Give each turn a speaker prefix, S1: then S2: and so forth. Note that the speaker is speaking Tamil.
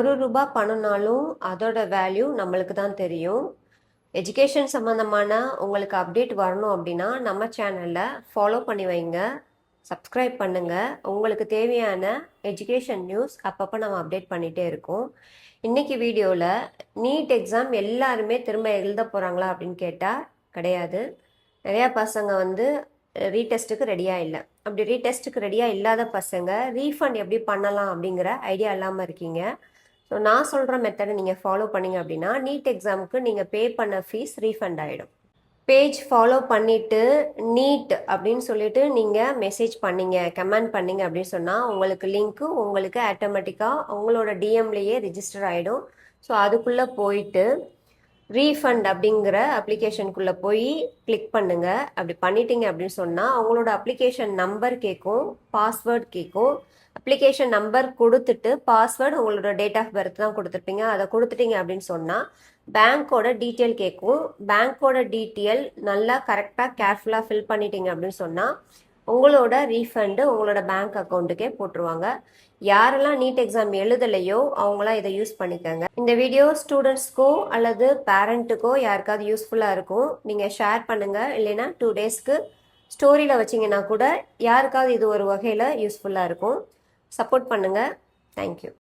S1: ரூ. 1 பணம்னாலும் அதோட வேல்யூ நம்மளுக்கு தான் தெரியும். எஜுகேஷன் சம்மந்தமான உங்களுக்கு அப்டேட் வரணும் அப்படின்னா நம்ம சேனலை ஃபாலோ பண்ணி வைங்க, சப்ஸ்கிரைப் பண்ணுங்க. உங்களுக்கு தேவையான எஜுகேஷன் நியூஸ் அப்பப்போ நம்ம அப்டேட் பண்ணிகிட்டே இருக்கோம். இன்னைக்கு வீடியோவில் நீட் எக்ஸாம் எல்லாருமே திரும்ப எழுத போகிறாங்களா அப்படின்னு கேட்டால் கிடையாது. நிறையா பசங்க ரீடெஸ்ட்டுக்கு ரெடியாக இல்லை. அப்படி ரீடெஸ்ட்டுக்கு ரெடியாக இல்லாத பசங்க ரீஃபண்ட் எப்படி பண்ணலாம் அப்படிங்கிற ஐடியா இல்லாமல் இருக்கீங்க. ஸோ நான் சொல்கிற மெத்தடை நீங்கள் ஃபாலோ பண்ணிங்க அப்படின்னா நீட் எக்ஸாமுக்கு நீங்கள் பே பண்ண ஃபீஸ் ரீஃபண்ட் ஆகிடும். பேஜ் ஃபாலோ பண்ணிவிட்டு நீட் அப்படின்னு சொல்லிட்டு நீங்கள் மெசேஜ் பண்ணீங்க, கமெண்ட் பண்ணீங்க அப்படின்னு சொன்னால் உங்களுக்கு லிங்க்கு உங்களுக்கு ஆட்டோமேட்டிக்காக உங்களோட டிஎம்லேயே ரிஜிஸ்டர் ஆகிடும். ஸோ அதுக்குள்ளே போயிட்டு ரீஃபண்ட் அப்படிங்கிற அப்ளிகேஷனுக்குள்ளே போய் கிளிக் பண்ணுங்கள். அப்படி பண்ணிட்டீங்க அப்படின்னு சொன்னால் அவங்களோட அப்ளிகேஷன் நம்பர் கேட்கும், பாஸ்வேர்ட் கேட்கும். அப்ளிகேஷன் நம்பர் கொடுத்துட்டு பாஸ்வேர்டு உங்களோட டேட் ஆஃப் பர்த் தான் கொடுத்துருப்பீங்க, அதை கொடுத்துட்டீங்க அப்படின்னு சொன்னால் பேங்க்கோட டீட்டெயில் கேட்கும். பேங்க்கோட டீட்டெயில் நல்லா கரெக்டாக கேர்ஃபுல்லாக ஃபில் பண்ணிட்டீங்க அப்படின்னு சொன்னால் உங்களோட ரீஃபண்டு உங்களோட பேங்க் அக்கௌண்ட்டுக்கே போட்டுருவாங்க. யாரெல்லாம் நீட் எக்ஸாம் எழுதலையோ அவங்களாம் இதை யூஸ் பண்ணிக்கோங்க. இந்த வீடியோ ஸ்டூடெண்ட்ஸ்க்கோ அல்லது பேரண்ட்டுக்கோ யாருக்காவது யூஸ்ஃபுல்லாக இருக்கும். நீங்கள் ஷேர் பண்ணுங்கள், இல்லைன்னா 2 டேஸ்க்கு ஸ்டோரியில் வச்சிங்கன்னா கூட யாருக்காவது இது ஒரு வகையில் யூஸ்ஃபுல்லாக இருக்கும். சப்போர்ட் பண்ணுங்கள். தேங்க்யூ.